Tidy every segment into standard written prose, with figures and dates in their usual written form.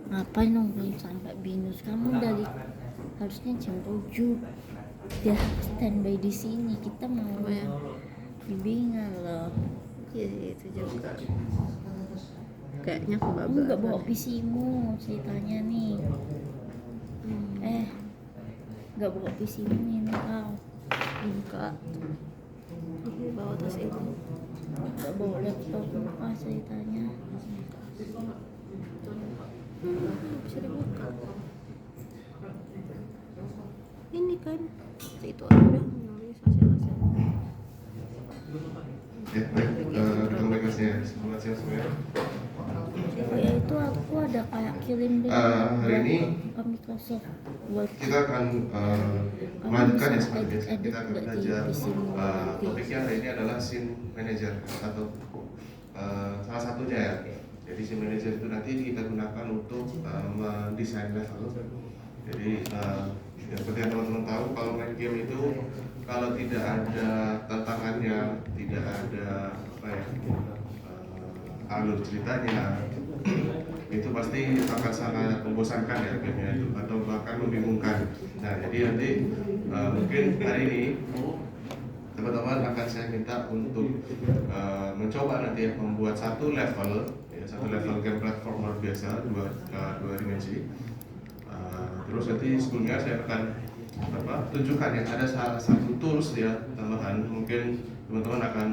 Ngapain nungguin sampai binus? Kamu dari harusnya jam 7 dia standby di sini. Kita mau bimbingan loh. Iya itu juga. Kayaknya kebablasan. Kamu nggak bawa PC-mu ceritanya nih. Nggak bawa PC-mu ini kau. Enggak. Aku bawa tas itu. Nggak bawa laptop ceritanya. Bisa dibuka. Ini kan itu udah nulis hasil-hasil. Ya, baik. Komunikasinya selamat siang semuanya. Oh ya, itu aku ada kayak kirim deh Hari ini ke Microsoft Word. kita akan melanjutkan ya seperti biasa. Kita akan belajar topiknya hari ini adalah scene manager atau salah satunya ya. Jadi scene manager itu nanti kita gunakan untuk mendesain level. Jadi ya, seperti yang teman-teman tahu, kalau main game itu kalau tidak ada tantangannya, tidak ada alur ceritanya, itu pasti akan sangat membosankan ya gamenya itu, atau bahkan membingungkan. Nah, jadi nanti mungkin hari ini teman-teman akan saya minta untuk mencoba nanti membuat satu level game platformer biasa dua dimensi. Terus nanti sebelumnya saya akan tunjukkan ya, ada salah satu tools ya tambahan. Mungkin teman-teman akan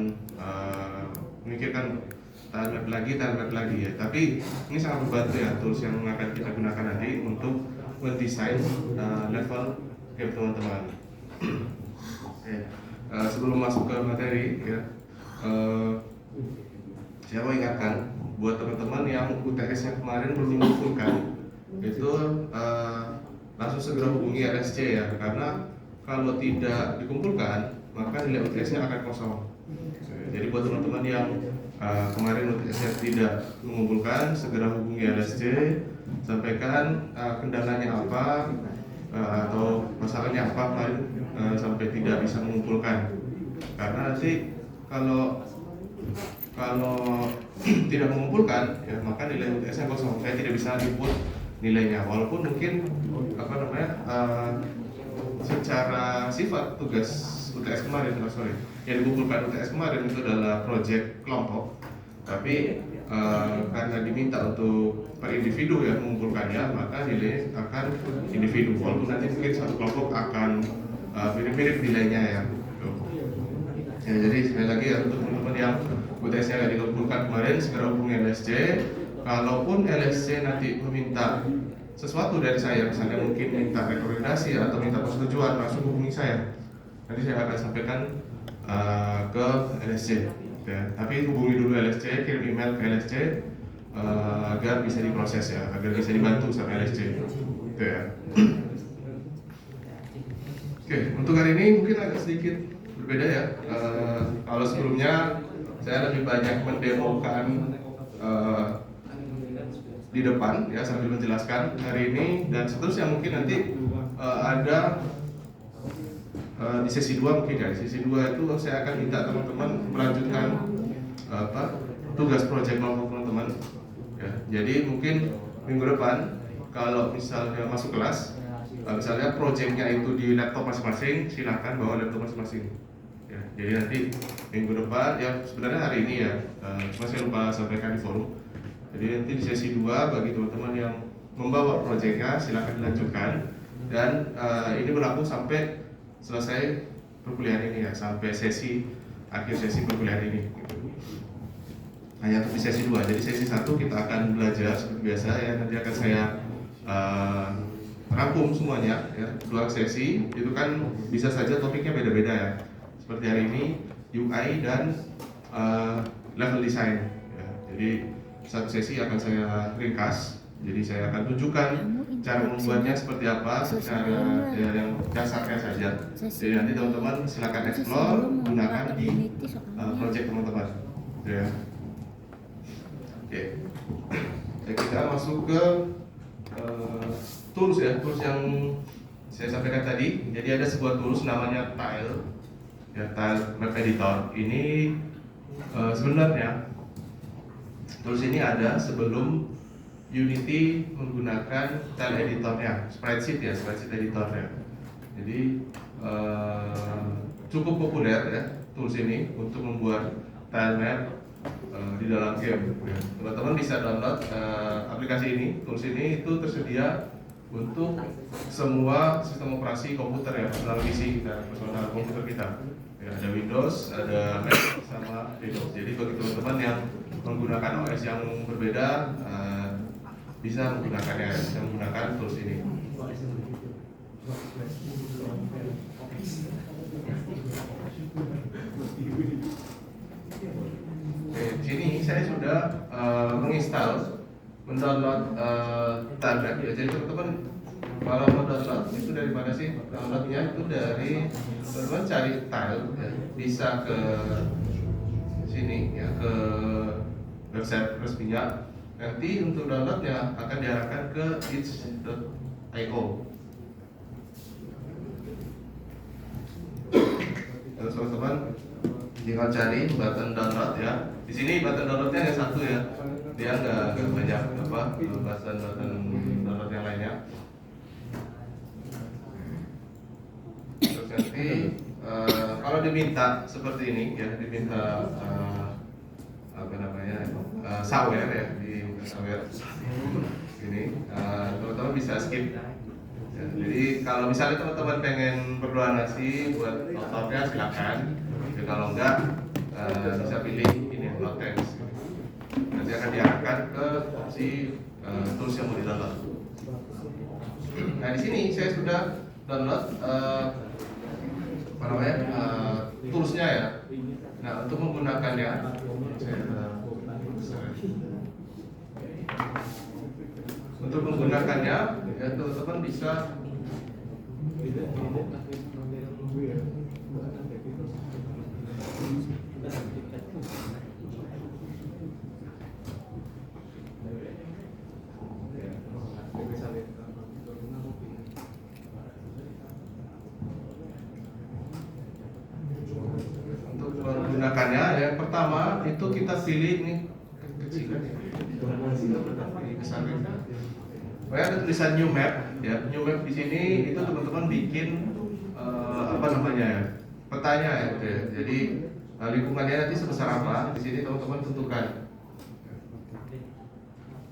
memikirkan timeline lagi ya. Tapi ini sangat membantu ya tools yang akan kita gunakan nanti untuk mendesain level game teman-teman. Sebelum masuk ke materi ya, saya mau ingatkan buat teman-teman yang UTS-nya kemarin belum dikumpulkan, itu langsung segera hubungi LSC ya, karena kalau tidak dikumpulkan maka nilai UTS-nya akan kosong. Jadi buat teman-teman yang kemarin UTS-nya tidak mengumpulkan, segera hubungi LSC, sampaikan kendalanya apa atau masalahnya apa kemarin sampai tidak bisa mengumpulkan. Karena nanti kalau tidak mengumpulkan ya, maka nilai UTS-nya kosong. Saya tidak bisa input nilainya, walaupun mungkin secara sifat tugas UTS kemarin, yang dikumpulkan UTS kemarin itu adalah proyek kelompok, tapi karena diminta untuk per individu ya mengumpulkannya, maka nilai akan individu, walaupun nanti mungkin satu kelompok akan mirip-mirip nilainya ya. Jadi sekali lagi ya, untuk teman-teman yang UTS-nya nggak dikumpulkan kemarin, segera hubungi LSC. Kalaupun LSC nanti meminta sesuatu dari saya, misalnya mungkin minta rekomendasi atau minta persetujuan, langsung hubungi saya. Nanti saya akan sampaikan ke LSC ya. Tapi hubungi dulu LSC, kirim email ke LSC agar bisa diproses ya, agar bisa dibantu sama LSC gitu ya. Oke, untuk hari ini mungkin agak sedikit berbeda ya. Kalau sebelumnya saya lebih banyak mendemokan di depan ya, sambil menjelaskan. Hari ini dan seterusnya mungkin nanti ada di sesi 2 mungkin ya. Di sesi 2 itu saya akan minta teman-teman melanjutkan tugas proyek kelompok teman-teman ya. Jadi mungkin minggu depan kalau misalnya masuk kelas, misalnya proyeknya itu di laptop masing-masing, silakan bawa laptop masing-masing ya. Jadi nanti minggu depan ya, sebenarnya hari ini ya, cuma saya lupa sampaikan di forum. Jadi nanti di sesi 2 bagi teman-teman yang membawa proyeknya silakan dilanjutkan, dan ini berlaku sampai selesai perkuliahan ini ya, sampai akhir sesi perkuliahan ini gitu. Hanya untuk di sesi 2. Jadi sesi 1 kita akan belajar seperti biasa ya, nanti akan saya rangkum semuanya ya. 2 sesi itu kan bisa saja topiknya beda-beda ya, seperti hari ini UI dan level design ya. Jadi satu sesi akan saya ringkas, jadi saya akan tunjukkan cara membuatnya seperti apa secara ya, yang dasarnya saja. Jadi nanti teman-teman silakan explore, gunakan di project teman-teman ya. Oke, kita masuk ke tools ya, tools yang saya sampaikan tadi. Jadi ada sebuah tools namanya Tile ya, Tile Map Editor. Ini sebenarnya tools ini ada sebelum Unity menggunakan tile editornya, spreadsheet editornya. Jadi cukup populer ya tools ini untuk membuat tile map di dalam game. Teman-teman bisa download aplikasi ini, tools ini itu tersedia untuk semua sistem operasi komputer ya, personal PC kita, personal komputer kita. Ya, ada Windows, ada Mac, sama Linux. Jadi bagi teman-teman yang menggunakan OS yang berbeda bisa menggunakan tools ini. Oke, di sini saya sudah mendownload Tablet ya. Jadi teman-teman kalau mau download itu dari mana sih? Downloadnya itu dari teman-teman cari tile ya. Bisa ke sini ya, ke website resminya. Nanti untuk downloadnya akan diarahkan ke itch.io. Terus teman-teman tinggal cari button download ya. Di sini button downloadnya hanya satu ya. Dia nggak banyak button download yang lainnya. Terus nanti kalau diminta seperti ini ya, diminta software ya, di software ini teman-teman bisa skip ya. Jadi kalau misalnya teman-teman pengen berdonasi buat nontonnya silakan ya, kalau enggak bisa pilih ini upload text. Nanti akan diarahkan ke si tools yang mau di-download. Nah di sini saya sudah download toolsnya ya. Nah untuk menggunakannya ya teman-teman bisa menggunakannya. Yang pertama itu kita pilih ini kecil kan ya. Ada tulisan new map ya. New map di sini itu teman-teman bikin petanya ya, gitu ya. Jadi lingkungannya nanti sebesar apa di sini teman-teman tentukan.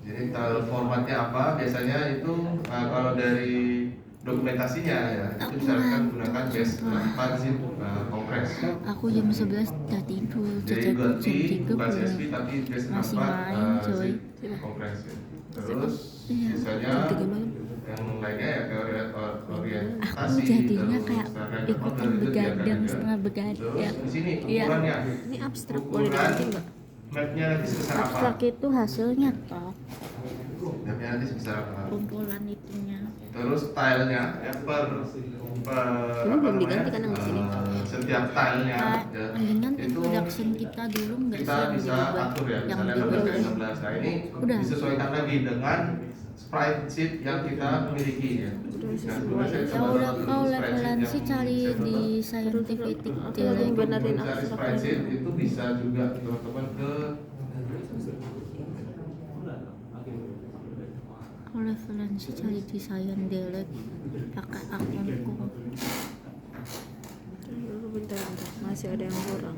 Jadi formatnya apa biasanya itu kalau dari dokumentasinya ya itu misalkan gunakan base 4 zip compress. Aku jam 11 udah tidur, Jadi jam ganti 3 bukan CSV tapi base 4 masih main coy. compress ya. Terus Iya. sisanya yang lainnya ya ke orientasi. Aku jadinya terus kayak standar ikutan order itu begadang, biarkan aja. setengah begadang. Terus di sini Iya. ukurannya. Ini abstrak, boleh Ukuran diganti nggak? mapnya nanti sebesar apa? Abstrak itu hasilnya toh, Mapnya nanti sebesar apa? kumpulan itunya. Terus tilenya ya Ini belum diganti kan yang di sini? setiap tilenya ya, Mendingan itu introduction kita dulu nggak sih kita yang bisa dirubah, atur ya, yang misalnya 16 dari dirubah. 16. Nah ini Udah. disesuaikan lagi dengan sprite sheet yang kita miliki ya. Nah, sebelumnya saya Ya coba udah download kau dulu sprite levelan sheet sih yang cari saya di download. scientific Aku lagi Delay. benerin Mencari abstrak. sprite sheet itu bisa juga teman-teman ke Kau levelan sih cari di Science Delay pakai akunku. Bentar, masih ada yang kurang.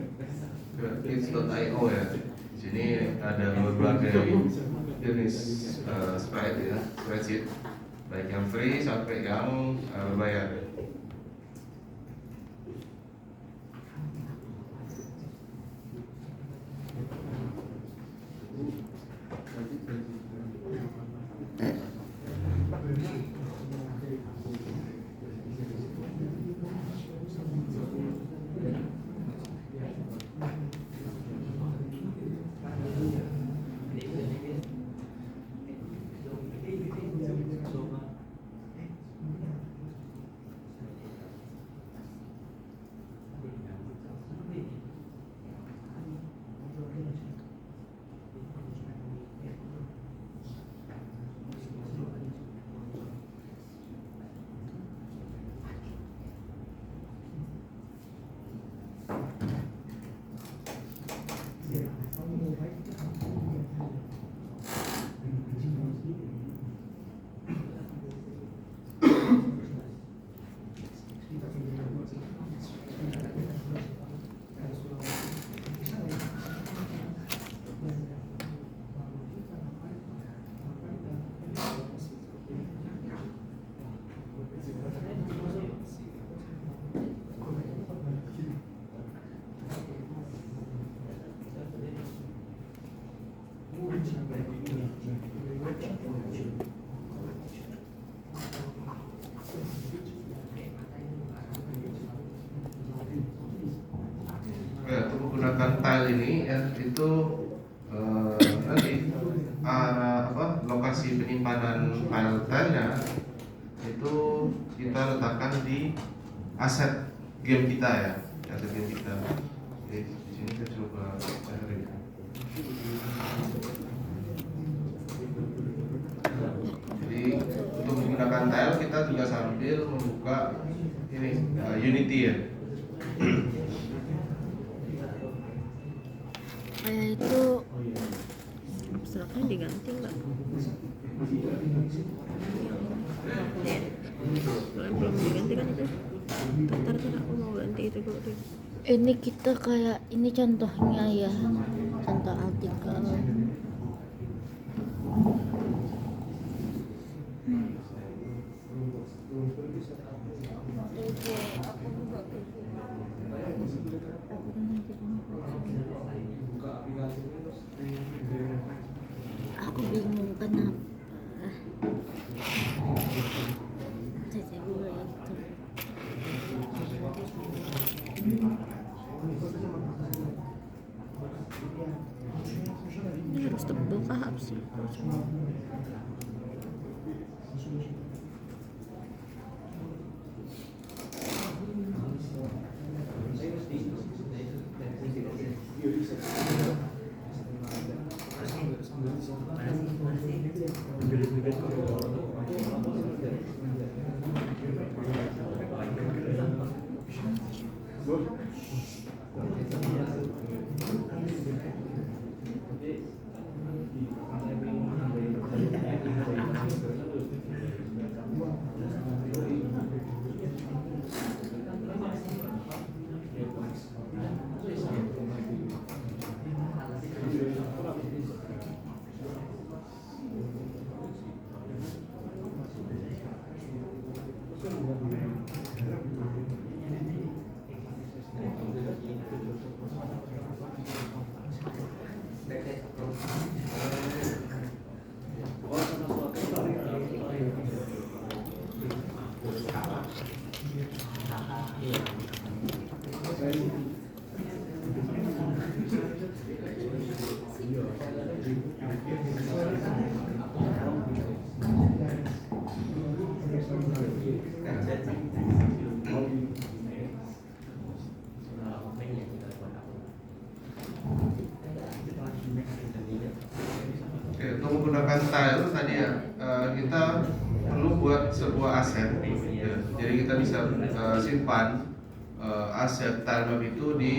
ke kids.io ya. Di sini ada berbagai jenis sprite ya, spreadsheet, baik yang free sampai yang berbayar. tile ini ya itu nanti lokasi penyimpanan file-filenya itu kita letakkan di aset game kita ya, aset game kita. Jadi di sini saya coba cari. Jadi untuk menggunakan tile kita juga sambil membuka ini Unity ya. Kayak itu abstraknya diganti nggak? Belum diganti kan itu? Ntar aku mau ganti itu dulu deh. Ini kita kayak ini contohnya ya, contoh artikel. Aku bingung kenapa. Jadi gue itu. Ini harus tebel kah sih? Oke, untuk menggunakan tile tadi ya kita perlu buat sebuah aset ya. Jadi kita bisa simpan aset tile map itu di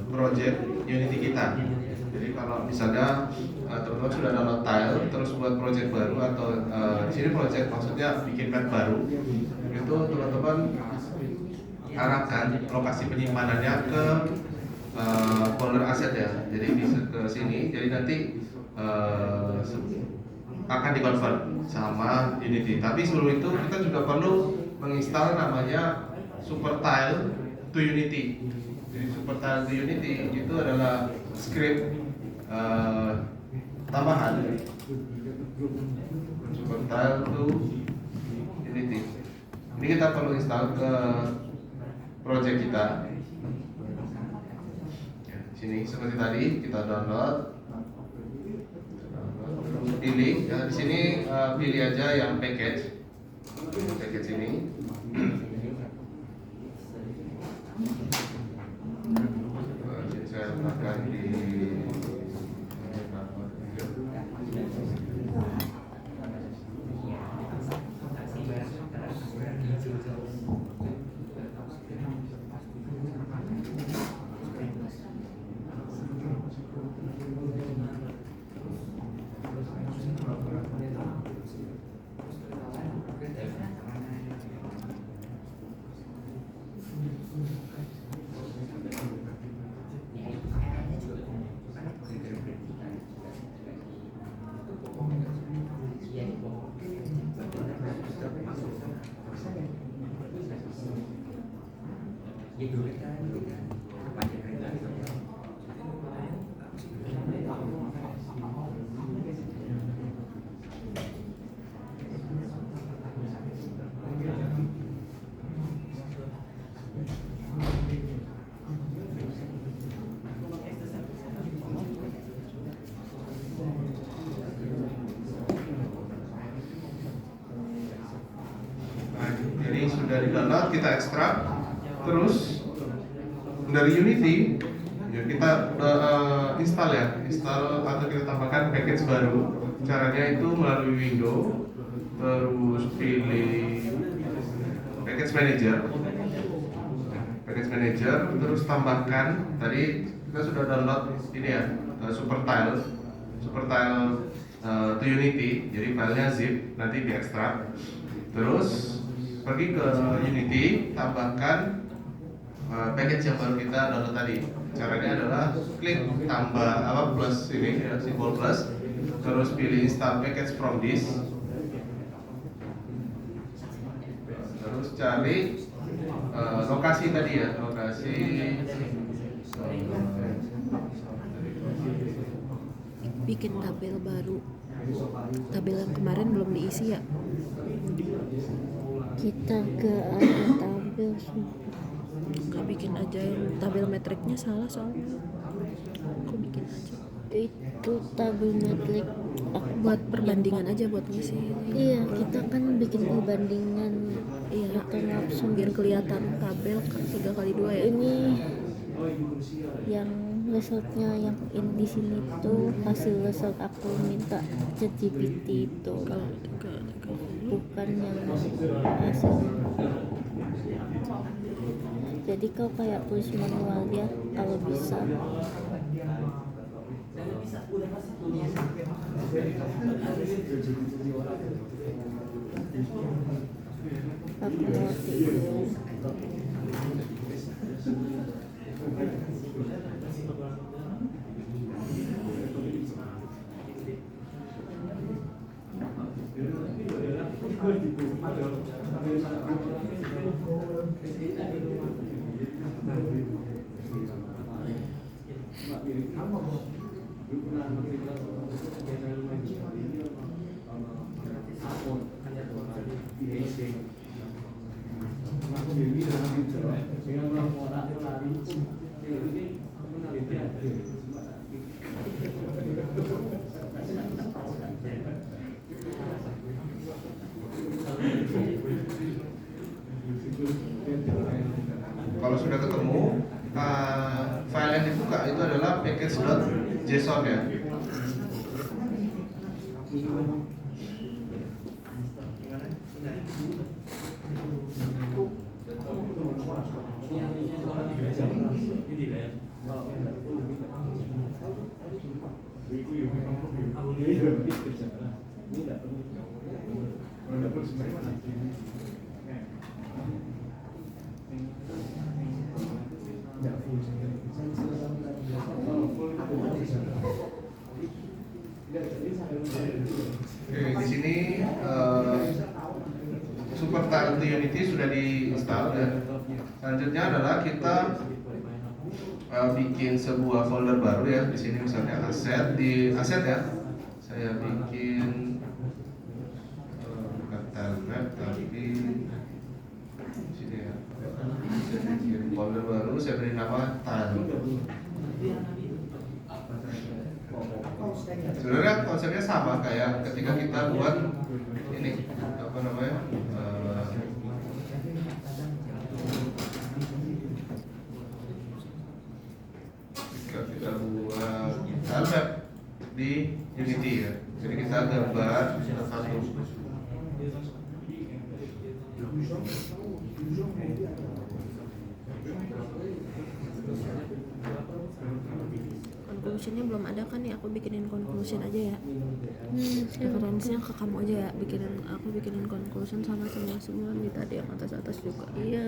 project Unity kita. Jadi kalau misalnya teman-teman sudah download tile terus buat project baru atau di sini project maksudnya bikin map baru, itu teman-teman arahkan lokasi penyimpanannya ke folder aset ya. Jadi bisa ke sini. Jadi nanti akan dikonvert sama Unity. Tapi sebelum itu kita juga perlu menginstal namanya SuperTile to Unity. Jadi SuperTile to Unity itu adalah script tambahan SuperTile to Unity. Ini kita perlu install ke project kita. Sini seperti tadi kita download, pilih ya, di sini pilih aja yang package ini. Jadi saya letakkan di di download, kita ekstrak, terus dari Unity ya kita install atau kita tambahkan package baru. Caranya itu melalui window, terus pilih package manager, terus tambahkan tadi kita sudah download ini ya, Supertile to Unity, jadi filenya zip, nanti diekstrak. Terus pergi ke Unity, tambahkan package yang baru kita download tadi. Caranya adalah klik tambah plus ini ya, simbol plus, terus pilih install package from disk, terus cari lokasi tadi ya, bikin tabel baru. Tabel yang kemarin belum diisi ya. Kita gak ada tabel Gak bikin aja yang tabel metriknya salah soalnya. Aku bikin aja. itu tabel metrik Buat perbandingan aja buat ngisi. iya, kita kan bikin perbandingan. Iya, Kita langsung biar kelihatan tabel 3x2 ya. ini yang resultnya yang di sini tuh hasil result aku minta ChatGPT itu, Kalau bukan yang hasil. Jadi kau kayak tulis manual ya kalau bisa. Aku mau tidur. Kalau sudah ketemu, file yang dibuka itu adalah package.json ya. Oke, di sini Supertile to Unity sudah diinstal ya. Selanjutnya adalah kita bikin sebuah folder baru ya. Di sini misalnya aset ya. Saya bikin bukan tile map tapi di sini ya. Bikin folder baru, saya beri nama tile. Sebenarnya konsepnya sama kayak ketika kita buat ini apa namanya ketika kita buat tile map di Unity ya. Jadi kita gambar satu. Conclusionnya belum ada kan nih, aku bikinin conclusion aja ya. Referensinya ke kamu aja ya, aku bikinin conclusion sama semua nih tadi yang atas juga. Iya.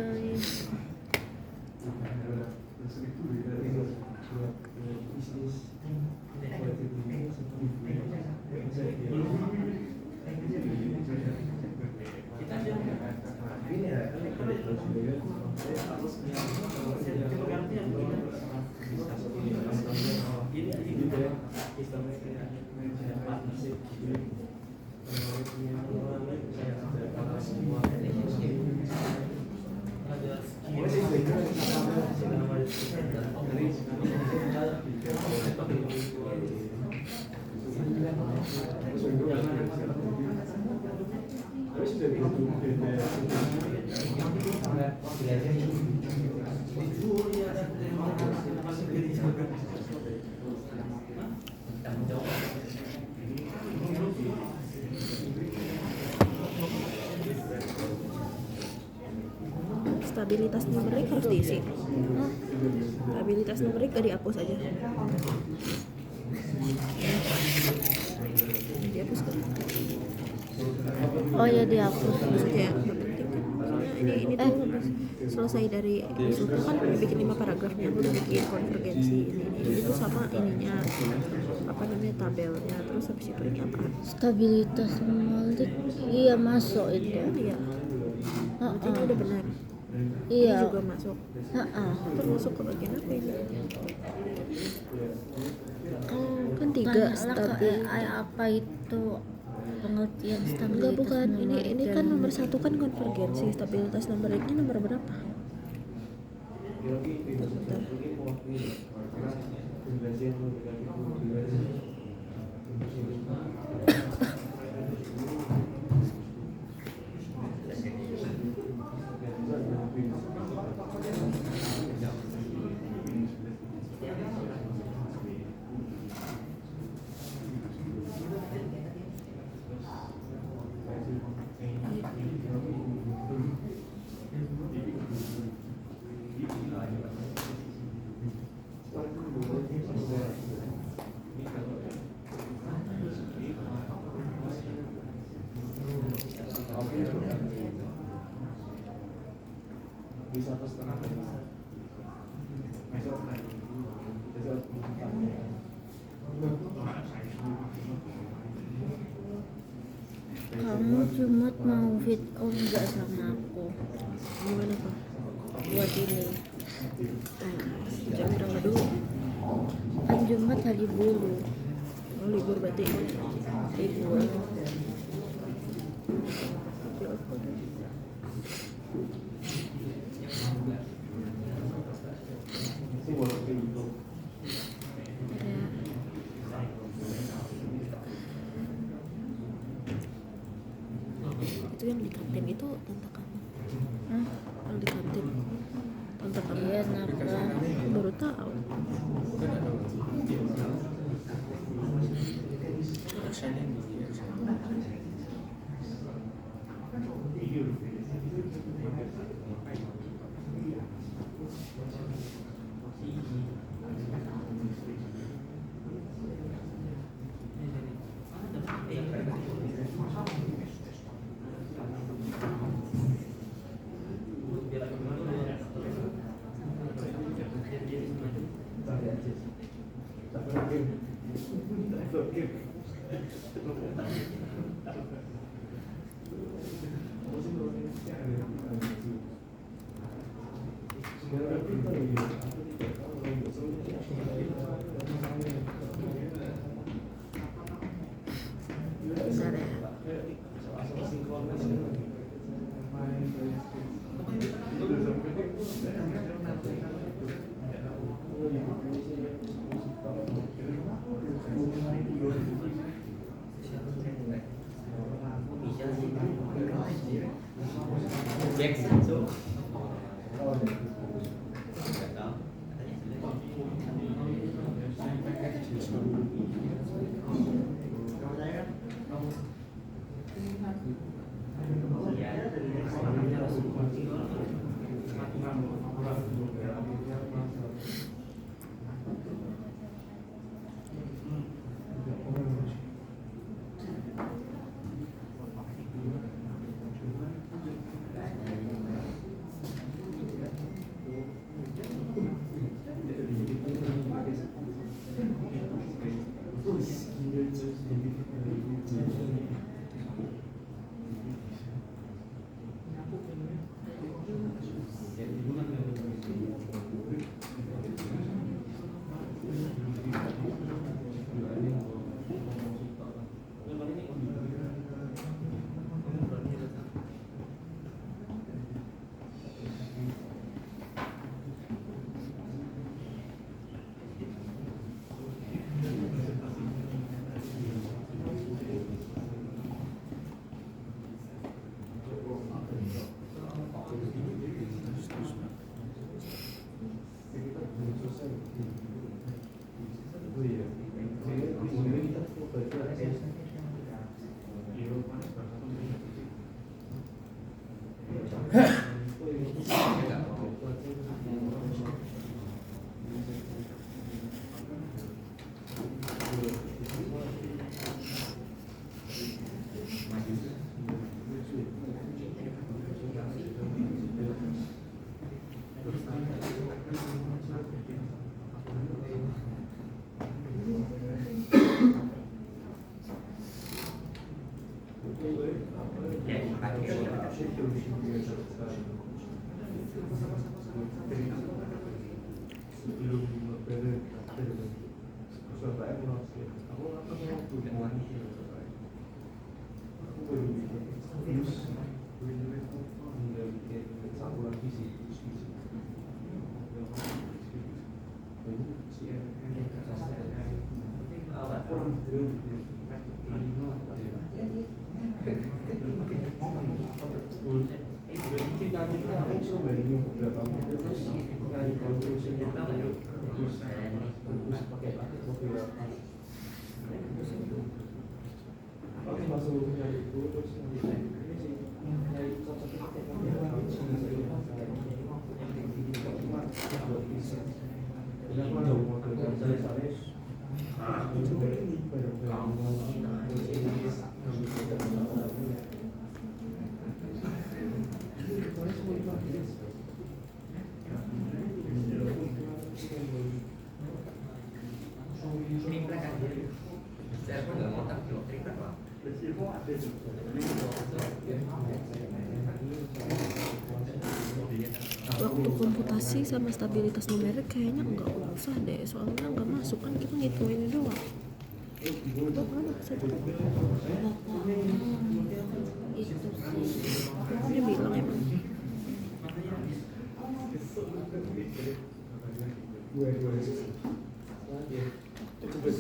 Stabilitas numerik harus diisi. Stabilitas numerik gak dihapus aja. Dihapus kan? Oh ya dihapus. Maksudnya nggak penting kan? Soalnya ini tuh habis selesai dari episode kan udah bikin 5 paragrafnya, aku udah bikin konvergensi ini itu sama ininya apa namanya tabelnya, terus habis itu ini apa? Stabilitas numerik iya masuk itu. Iya. Ini udah benar. Iya. Ini juga masuk. Termasuk ke bagian apa ini? Kan 3 stabil. Apa itu pengertian stabilitas? Enggak, bukan. numerik Ini dan kan nomor 1 kan konvergensi. Stabilitas numeriknya nomor berapa? Bentar. Kamu Jumat mau fit oh enggak sama aku Gimana Pak? buat ini. Jam berapa dulu? Kan Jumat hari bulu. Oh, libur berarti. Libur. Itu yang di kantin itu tante kamu. Hah? Yang di kantin tante kamu. Iya kenapa? Aku baru tahu. Bentar ya. Waktu komputasi sama stabilitas numerik kayaknya nggak usah deh, soalnya nggak masuk kan, kita ngitung ini doang. Itu mana saya tuh itu sih dia bilang emang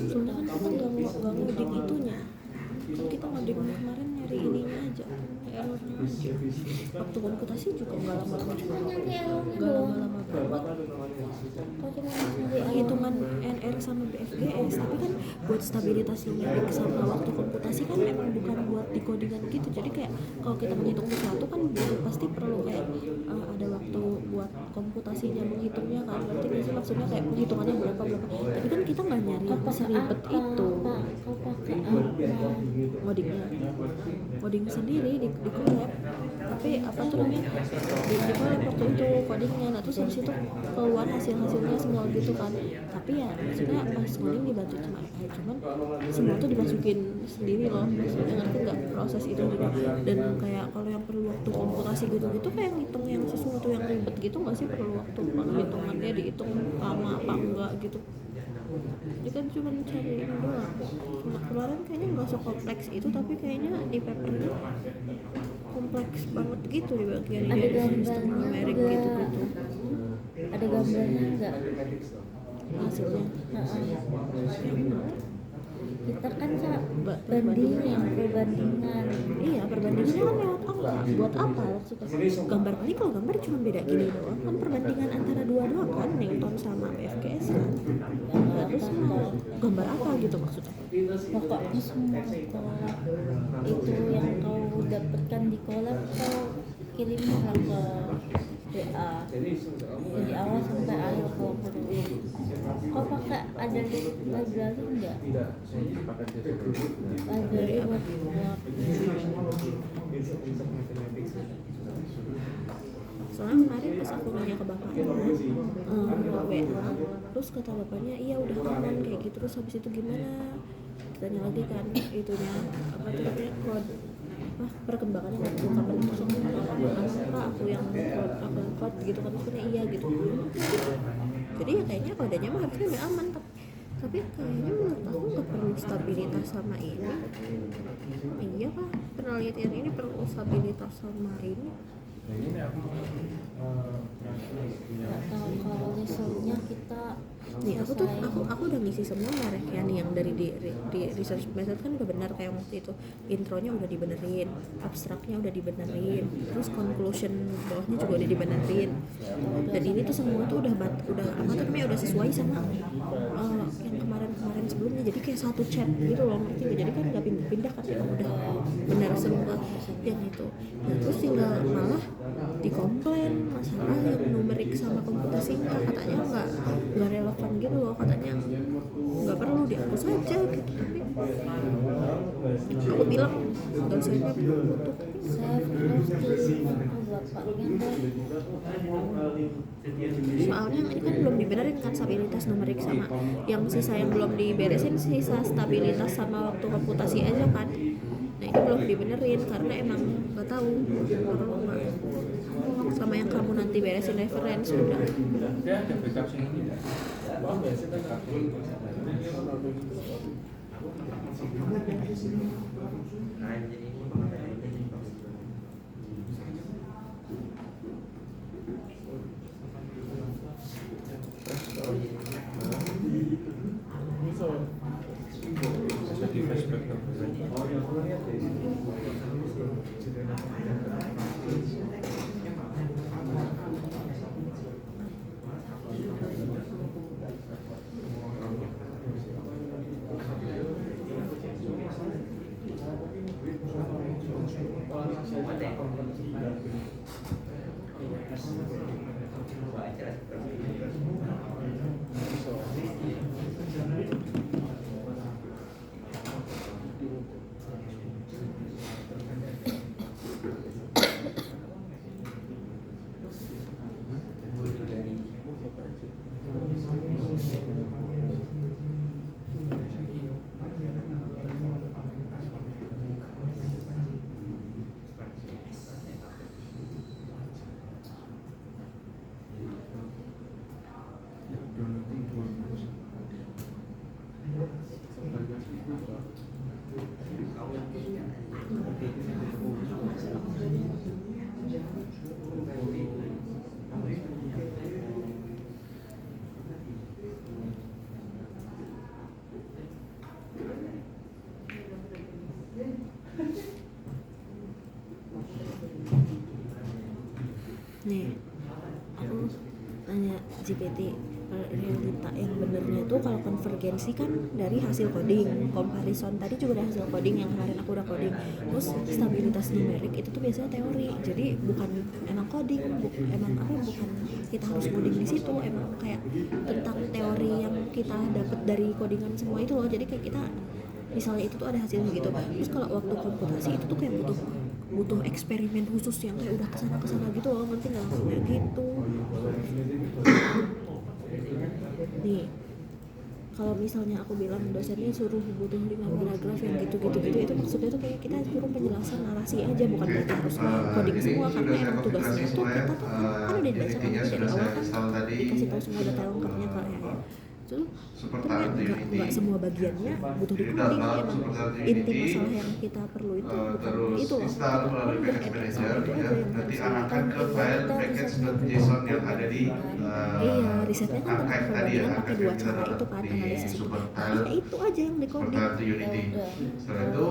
soalnya kan kita nggak ngoding itunya, kan kita ngoding kemarin nyari ininya aja, errornya aja. Waktu komputasi juga nggak lama-lama, nyari errornya nggak doang. lama-lama banget. Kok cuma nyari Hitungan NR sama BFGS, tapi kan buat stabilitas numerik sama waktu komputasi kan emang bukan buat dikodingan gitu. Jadi kayak kalau kita menghitung sesuatu kan pasti perlu kayak ada waktu buat komputasinya, menghitungnya kan. Berarti nggak sih maksudnya kayak penghitungannya berapa. Tapi kan kita nggak nyari seribet itu. kau pakai apa? Coding sendiri di collab, tapi apa tuh namanya di collab waktu itu codingnya. Nah terus habis itu keluar hasilnya semua gitu kan, tapi ya maksudnya pas coding dibantu sama AI, cuman semua tuh dimasukin sendiri loh, maksudnya ngerti nggak proses itu juga. Dan kayak kalau yang perlu waktu komputasi gitu kayak ngitung yang sesuatu yang ribet gitu nggak sih perlu waktu, kalau hitungannya dihitung lama apa enggak gitu. Ini kan cuma cari ini doang. Kemarin kayaknya nggak sekompleks itu, tapi kayaknya di papernya kompleks banget gitu di bagian Ada sistem gambarnya numerik nggak? gitu. Ada gambarnya enggak? Hasilnya Kita kan perbandingan. iya, perbandingannya kan lewat angka. Buat apa maksudnya? Gambar paling kalau gambar cuma beda gini doang kan, perbandingan antara dua doang kan, Newton sama BFGS kan. Nah, terus mau gambar apa gitu maksudnya? Pokoknya semua kolab itu yang kau dapatkan di kolab kau kirimlah ke WA dari awal sampai akhir kau perlu. Kau pakai ada library enggak? Library buat Soalnya kemarin pas aku nanya ke bapaknya WA, terus kata bapaknya iya udah aman kayak gitu. Terus habis itu gimana, ditanya lagi kan itunya apa tuh namanya perkembangannya waktu kapan, terus aku bilang apa aku yang code gitu kan, terusnya iya gitu. Jadi ya kayaknya kodenya mah harusnya udah aman, tapi kayaknya menurut aku nggak perlu stabilitas sama ini. Iya kah penelitian ini perlu stabilitas sama ini? nggak tahu kalau misalnya kita Nih aku udah ngisi semua mereknya nih, yang dari di research method kan udah benar kayak waktu itu, intronya udah dibenerin, abstraknya udah dibenerin, terus conclusion bawahnya juga udah dibenerin. Dan ini tuh semua tuh udah apa tuh namanya udah sesuai sama yang kemarin sebelumnya. Jadi kayak satu chat gitu loh, ngerti gak? Jadi kan nggak pindah kan, ya udah benar semua yang itu. Nah terus tinggal malah dikomplain masalah yang numerik sama komputasinya, katanya nggak relevan gitu loh, katanya nggak perlu dihapus aja gitu. Tapi aku bilang dan saya belum butuh. saya terus kirim ke bapaknya Soalnya ini kan belum dibenerin kan stabilitas numerik sama yang sisa yang belum diberesin, sisa stabilitas sama waktu komputasi aja kan. Nah ini belum dibenerin karena emang nggak tahu berapa lama. Sama yang kamu nanti beresin reference udah. Dia ada backup sini tidak? Jadi flashback. Nih, aku tanya GPT realita yang benernya tuh kalau konvergensi kan dari hasil coding, comparison tadi juga dari hasil coding yang kemarin aku udah coding. Terus stabilitas numerik itu tuh biasanya teori, jadi bukan emang coding, emang apa bukan kita harus coding di situ, emang kayak tentang teori yang kita dapat dari codingan semua itu loh. Jadi kayak kita misalnya itu tuh ada hasilnya gitu. Terus kalau waktu komputasi itu tuh kayak butuh eksperimen khusus yang kayak udah kesana gitu loh, nanti nggak langsung kayak gitu. Nih, kalau misalnya aku bilang dosennya suruh butuh 5 paragraf yang gitu itu maksudnya tuh kayak kita suruh penjelasan narasi aja, bukan berarti harus coding semua, karena emang tugasnya tuh kita tuh kan udah dibacakan dari awal kan dikasih tahu semua detail lengkapnya ke AI. Itu nggak semua bagiannya butuh di coding, emang inti masalah yang kita perlu itu bukan itu loh, kita kan udah edit sama itu aja yang nanti harus arahkan ke kita file package.json yang ada di iya, risetnya kan tentang archive tadi ya, perbandingan pakai dua archive cara kita itu kan, di analisis itu. Supertile, Ya itu aja yang di coding. Supertile Unity. Setelah itu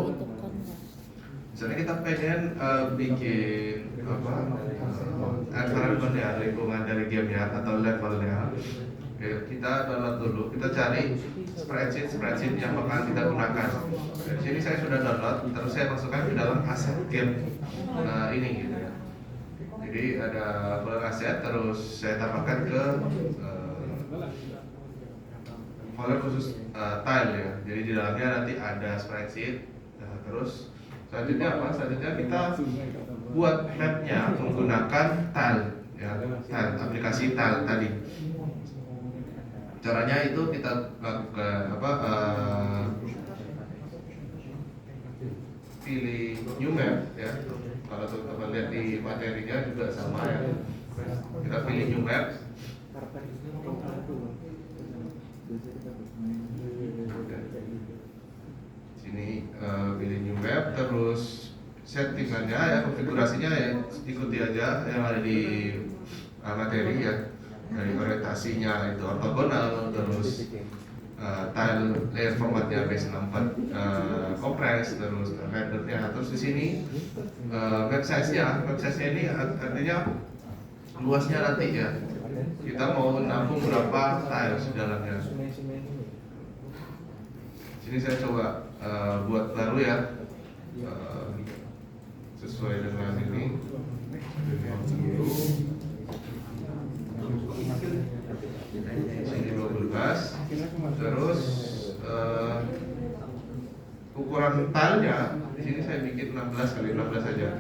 misalnya kita pengen bikin apa environment ya, lingkungan dari gamenya atau levelnya. Oke, kita download dulu, kita cari spreadsheet yang bakal kita gunakan. Di sini saya sudah download, terus saya masukkan ke dalam aset game ini gitu ya. Jadi ada folder aset, terus saya tambahkan ke folder khusus tile ya. Jadi di dalamnya nanti ada spreadsheet. Terus selanjutnya apa? Selanjutnya kita buat mapnya menggunakan tile ya, tile, aplikasi tile tadi. Caranya itu kita lakukan pilih new map ya. Kalau teman-teman lihat di materinya juga sama ya. Kita pilih new map. Sini pilih new map, terus settingannya ya, konfigurasinya ya ikuti aja yang ada di materi ya. Dari orientasinya itu ortogonal, terus tile layer formatnya base64 compress, terus rendernya, terus di sini map size-nya ini artinya luasnya nanti ya, kita mau nampung berapa tiles di dalamnya. Sini saya coba buat baru ya, sesuai dengan ini. Sini 12, terus ukuran tilenya di sini saya bikin 16 kali 16 saja.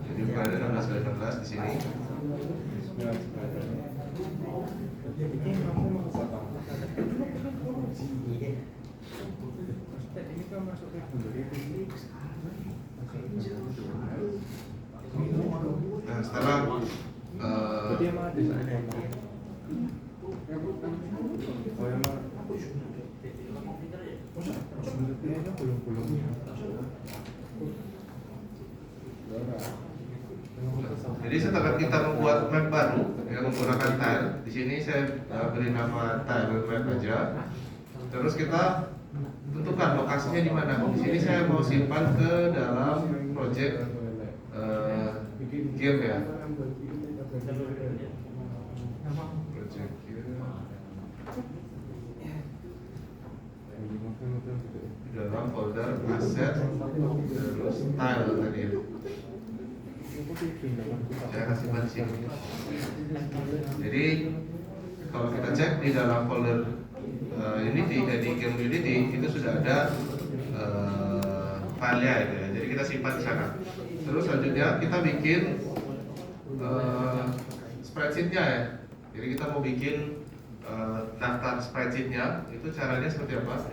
Jadi ukurannya 16 kali 16 di sini. Ini kamu mau potong. Ini kan masuknya Nah, setelah Berarti emang ada sana. Oh emang. Kayaknya belum. jadi setelah kita membuat map baru yang menggunakan tile, di sini saya beri nama tile map aja. Terus kita tentukan lokasinya di mana. Di sini saya mau simpan ke dalam project game ya. Project game di dalam folder aset terus tile tadi ya. Saya kasih di sini. Jadi kalau kita cek di dalam folder Unity, di game Unity itu sudah ada filenya itu ya. Jadi kita simpan di sana. Terus selanjutnya kita bikin spreadsheetnya ya. Jadi kita mau bikin daftar spreadsheetnya. Itu caranya seperti apa?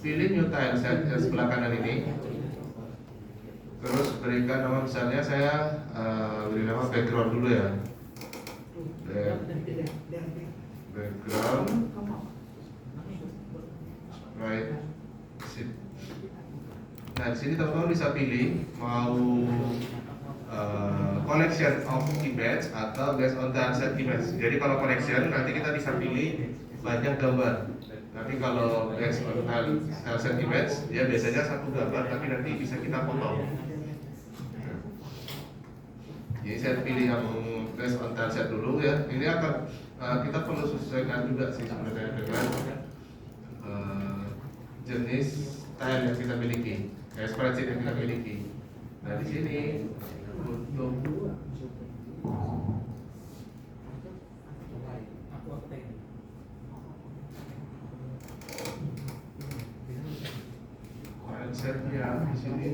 Pilih new tile set yang sebelah kanan ini. Terus berikan nama, misalnya saya beri nama background dulu ya. Background right. Nah di sini teman-teman bisa pilih mau collection of image atau based on dataset image. Jadi kalau collection nanti kita bisa pilih banyak gambar. Nanti kalau based on dataset image dia biasanya satu gambar, tapi nanti bisa kita potong. Jadi saya pilih yang based on dataset dulu ya. Ini akan kita perlu sesuaikan juga sih sebenarnya dengan jenis tile yang kita miliki, spreadsheet yang kita miliki. Nah di sini untuk mindsetnya di sini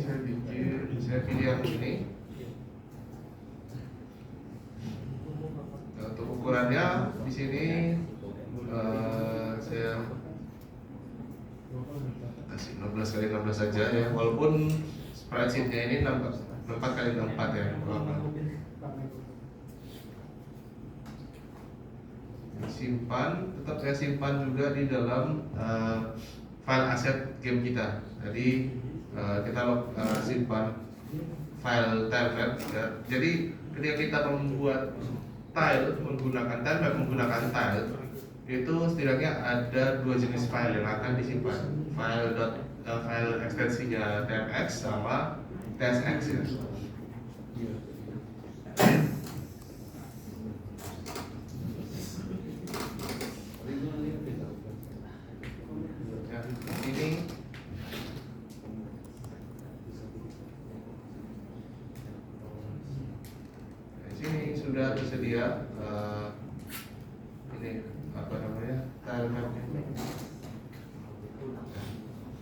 saya pilih yang ini. Nah, untuk ukurannya di sini saya kasih 16 kali 16 saja ya, walaupun spreadsheetnya ini 4 kali 4 ya. Simpan, tetap saya simpan juga di dalam file aset game kita. Jadi kita simpan file tile map ya. Jadi ketika kita membuat tile menggunakan tile map menggunakan tile, itu setidaknya ada dua jenis file yang akan disimpan. File ekstensinya tmx sama tsx ya. Ini di sini sudah tersedia ini apa namanya tile map.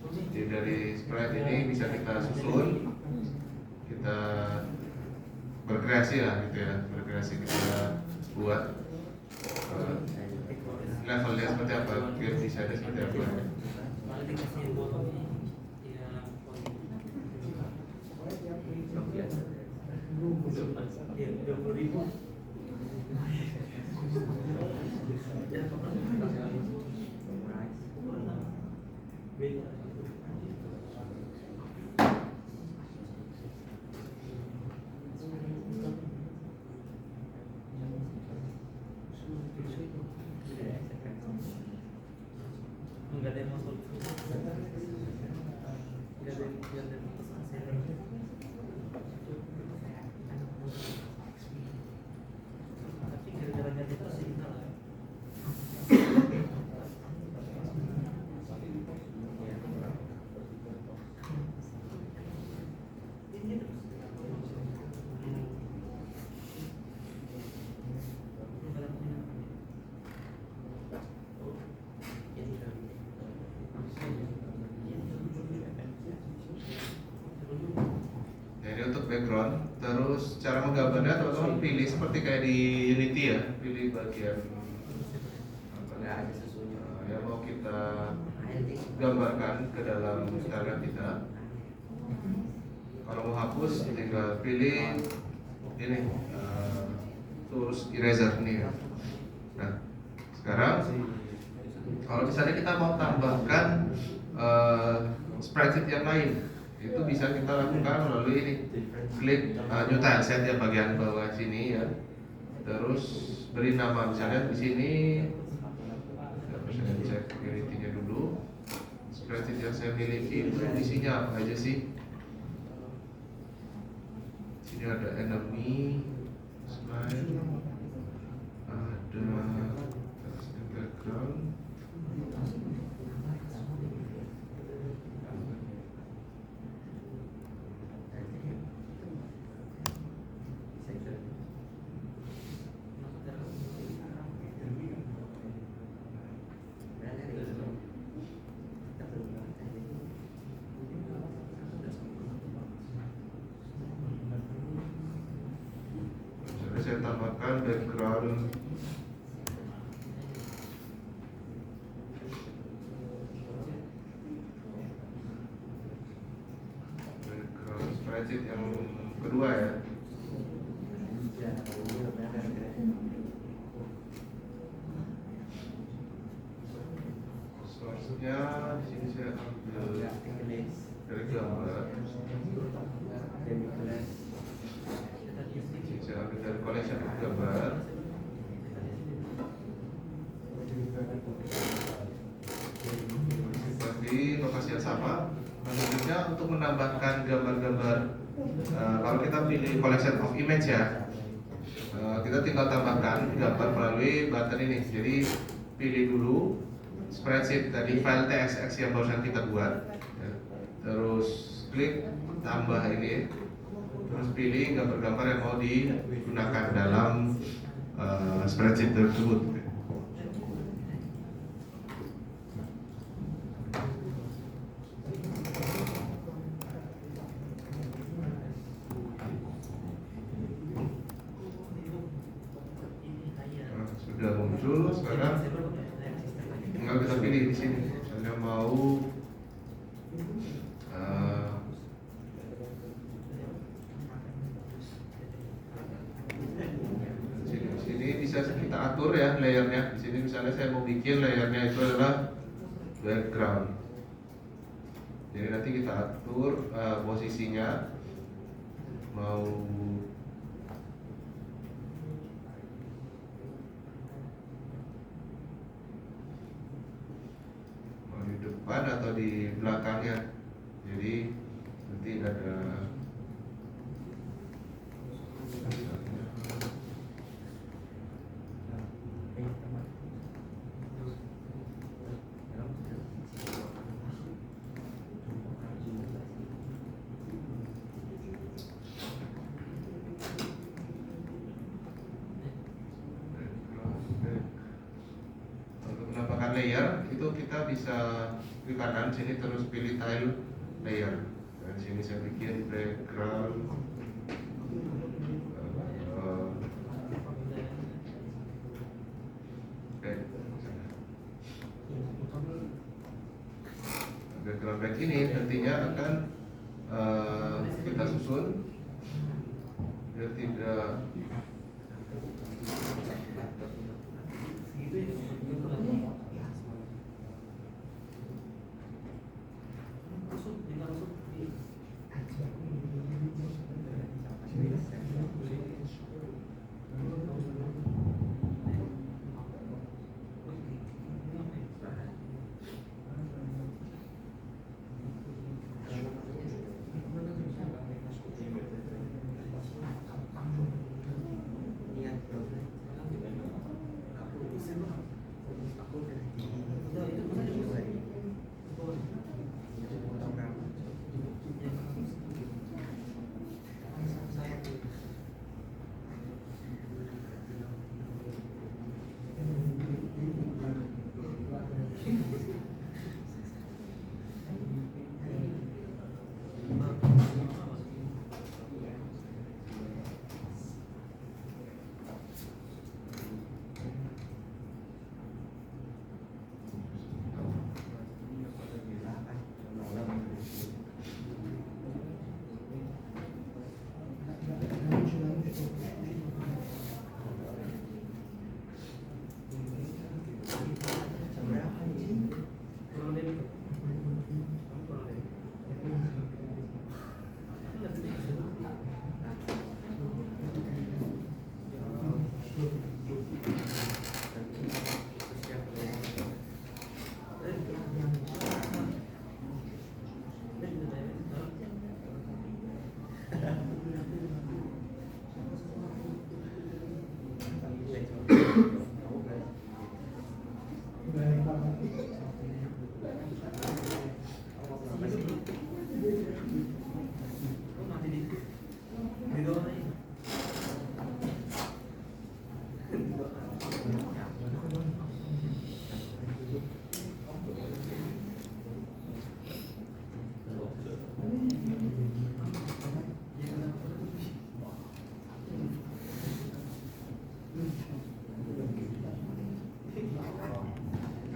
Jadi dari sprite ini bisa kita susun, kita berkreasi lah gitu ya, berkreasi kita buat levelnya seperti apa, game desainnya seperti apa. Background, terus cara menggambarnya teman-teman pilih seperti kayak di Unity ya, pilih bagian gambarkan ke dalam Instagram kita. Kalau mau hapus tinggal pilih ini tools eraser ini ya. Nah sekarang kalau misalnya kita mau tambahkan spreadsheet yang lain, itu bisa kita lakukan melalui ini, klik new tileset ya bagian bawah sini ya. Terus beri nama, misalnya di sini saya cek security-nya dulu. Spreadsheet yang saya miliki itu isinya apa aja sih? Sini ada enemy, slide, ada background. Saya tambahkan background spreadsheet yang kedua ya. Source-nya di sini saya ambil dari gambar. Saya ambil dari collection of gambar. Di lokasi yang sama. Selanjutnya untuk menambahkan gambar-gambar, kalau kita pilih collection of image ya, kita tinggal tambahkan gambar melalui button ini. Jadi pilih dulu spreadsheet tadi file TXT yang barusan kita buat, ya. Terus klik tambah ini, terus pilih gambar-gambar yang mau digunakan dalam spreadsheet tersebut. Sudah muncul, sekarang tinggal kita pilih di sini. Misalnya mau sini bisa kita atur ya layernya. Di sini misalnya saya mau bikin layernya itu adalah background. Jadi nanti kita atur posisinya mau di depan atau di belakangnya. Jadi nanti ada layer itu kita bisa klik kanan sini terus pilih tile layer. Dan sini saya bikin background background back ini nantinya akan kita susun biar tidak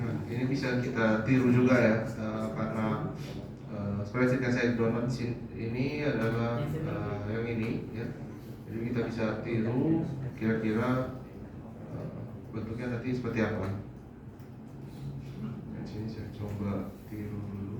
Nah, ini bisa kita tiru juga ya, karena spreadsheet yang saya download di sini ini adalah yang ini ya. Jadi kita bisa tiru kira-kira bentuknya nanti seperti apa. Di sini saya coba tiru dulu.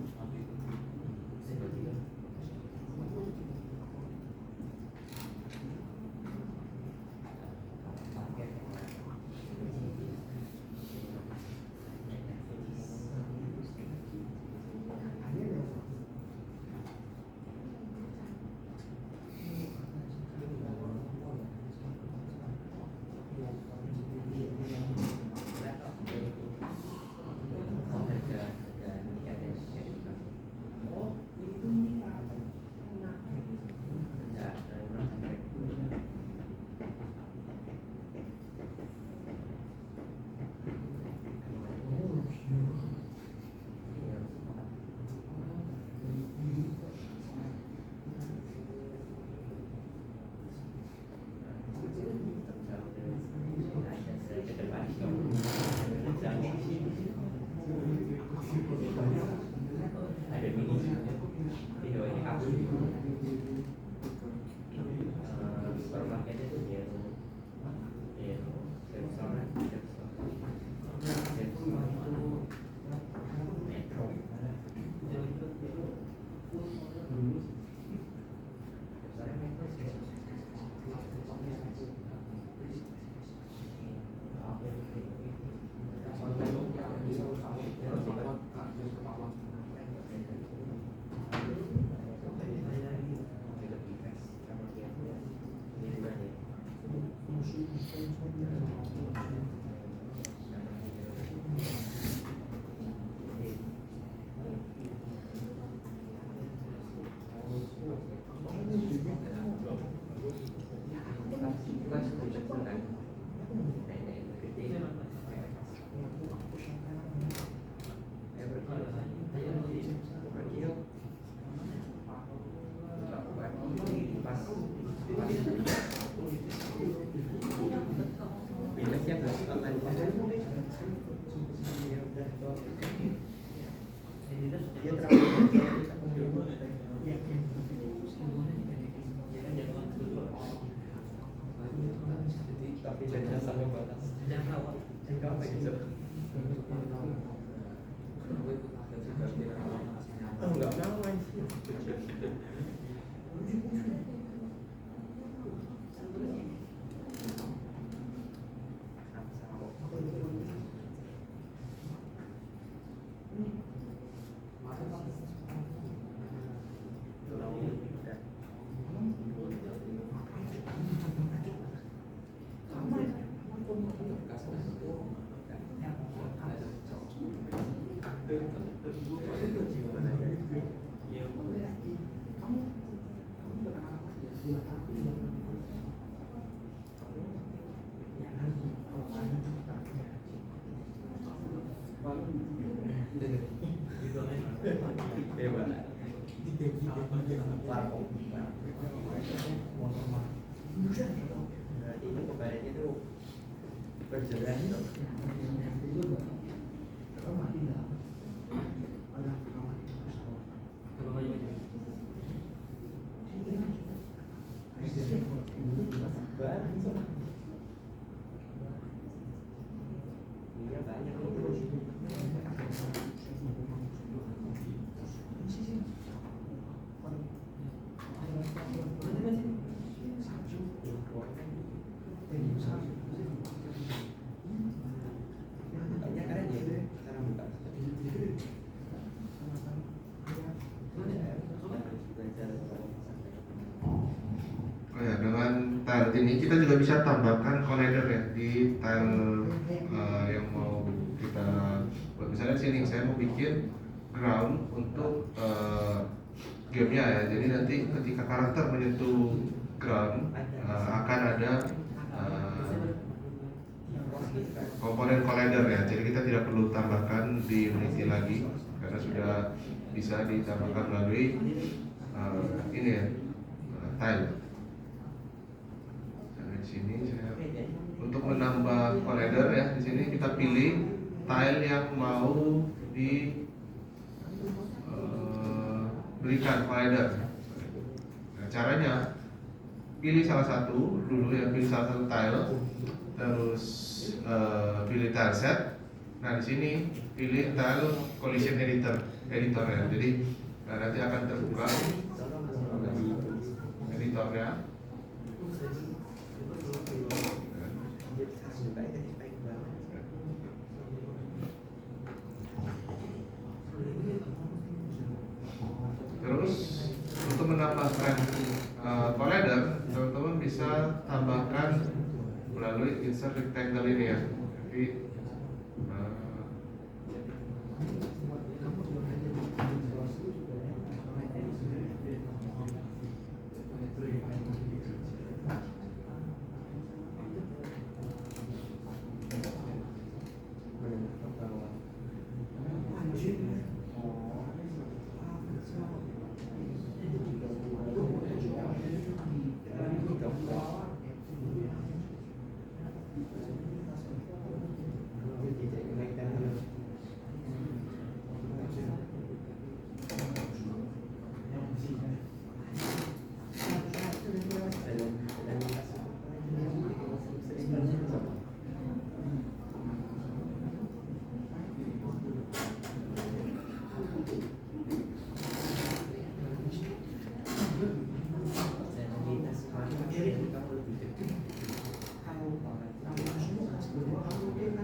Oh ya, dengan tile ini kita juga bisa tambahkan collider ya di tile yang mau kita lihat sini, saya mau bikin ground untuk gamenya ya. Jadi nanti ketika karakter menyentuh ground akan ada komponen collider ya. Jadi kita tidak perlu tambahkan di Unity lagi karena sudah bisa ditambahkan melalui ini ya, tile. Nah, di sini saya untuk menambah collider ya, di sini kita pilih tile yang mau berikan collider. Nah, caranya pilih salah satu dulu ya, pilih salah satu tile, terus pilih tile set. Nah di sini pilih tile collision editor ya. Jadi nanti akan terbuka editornya. Terus untuk menambah strength collider, teman-teman bisa tambahkan melalui insert rectangle ini ya.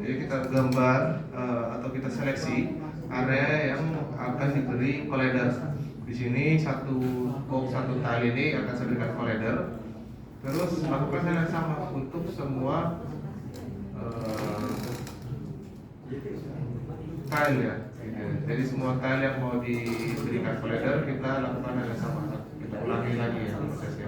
Jadi kita gambar atau kita seleksi area yang akan diberi collider. Di sini satu tile ini akan saya berikan collider. Terus lakukan hal yang sama untuk semua tile ya. Jadi semua tile yang mau diberikan collider kita lakukan hal yang sama. Kita ulangi lagi ya prosesnya.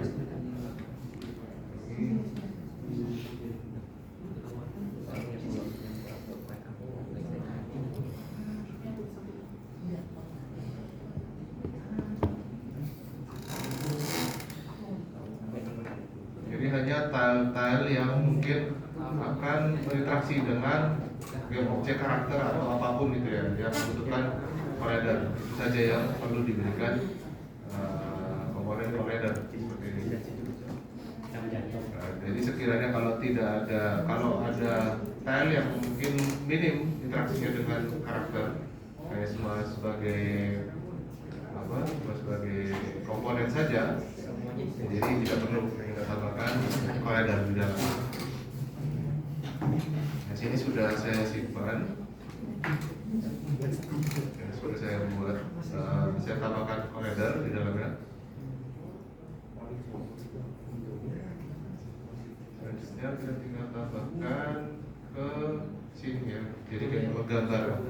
Hanya tile-tile yang mungkin akan berinteraksi dengan objek karakter atau apapun gitu ya, yang membutuhkan collider. Itu saja yang perlu diberikan komponen collider seperti ini. Jadi sekiranya kalau ada tile yang mungkin minim interaksinya dengan karakter, kayak sebagai komponen saja, jadi tidak perlu kita tambahkan collider di dalam. Nah, sini sudah saya simpan, sudah saya buat. Saya tambahkan collider di dalamnya. Selanjutnya kita tinggal tambahkan ke sini ya, jadi kayak menggambar.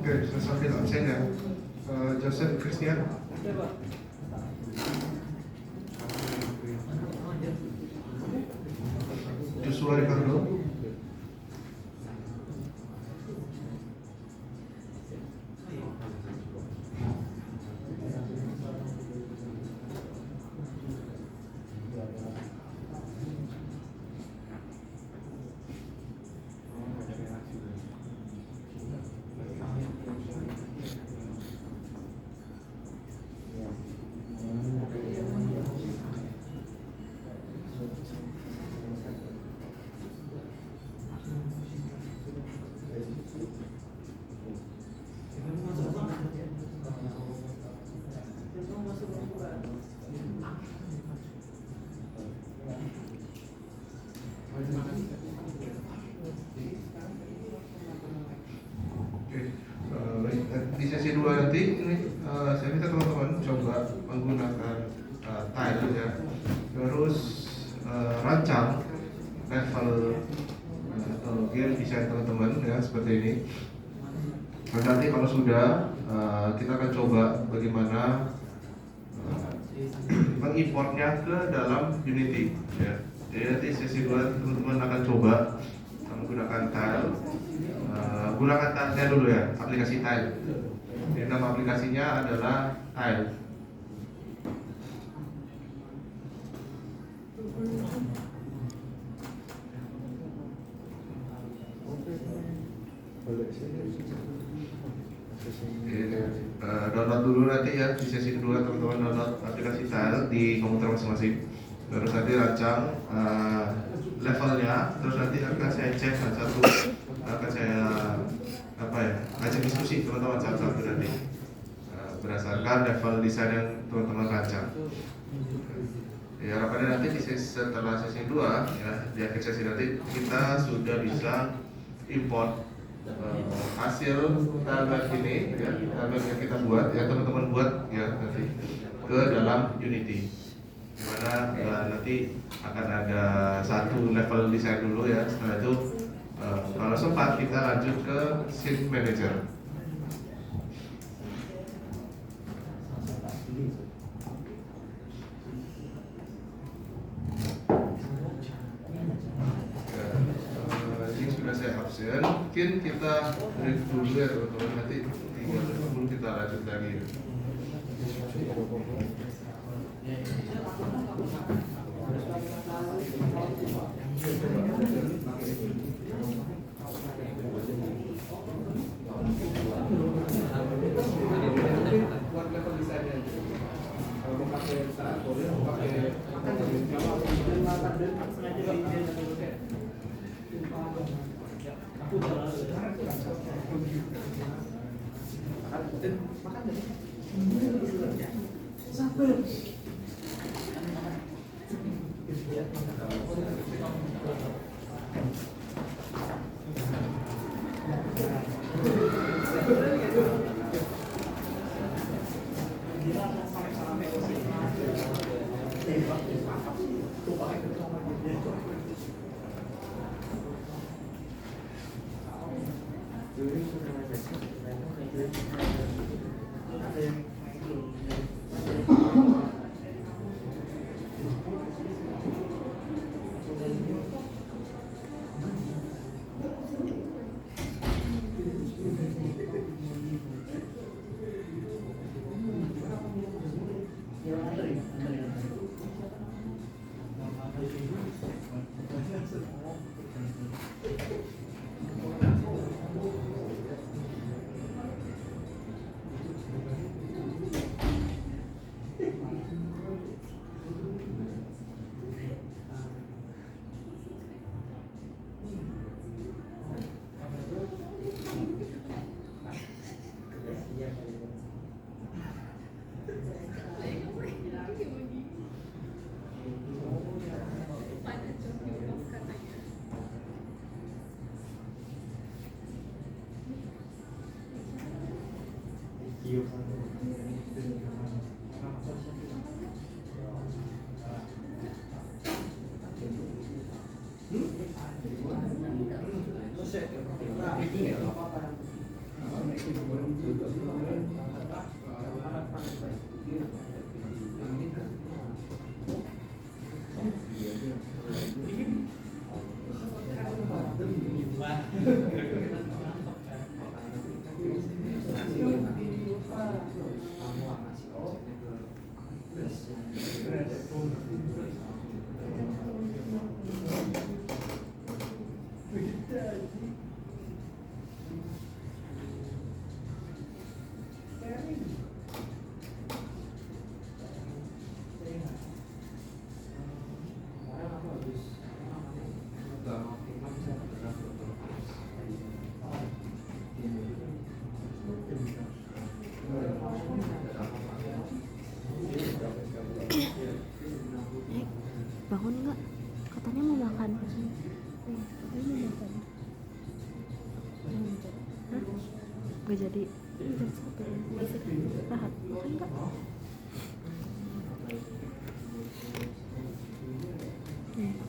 Oke, saya sambil absen ya. Joseph Christian. Joshua Ricardo. Di sesi 2 nanti ini saya minta teman-teman coba menggunakan tile ya, terus rancang level atau gear design teman-teman ya seperti ini. Dan nanti kalau sudah kita akan coba bagaimana mengimportnya ke dalam Unity ya. Jadi nanti sesi 2 teman-teman akan coba menggunakan tile. Gunakan tile dulu ya, aplikasi tile. Jadi nama aplikasinya adalah tile. Download dulu nanti ya di sesi kedua teman-teman, download aplikasi tile di komputer masing-masing. Terus nanti rancang levelnya, terus nanti akan saya cek satu, akan saya ajak diskusi teman-teman satu-satu nanti berdasarkan level desain yang teman-teman rancang. Ya harapannya nanti setelah sesi 2 ya, di akhir sesi nanti kita sudah bisa import hasil tabel ini ya, tabel yang kita buat ya, teman-teman buat ya nanti ke dalam Unity, dimana ya, nanti akan ada satu level desain dulu ya. Setelah itu kalau sempat kita lanjut ke Sheet Manager. Ini sudah saya absen, mungkin kita break dulu ya teman-teman, nanti 3:30 kita lanjut lagi. Bangun nggak? Katanya mau makan. Katanya mau makan. Hah? Gak jadi. Jam 1. Istirahat. Makan nggak?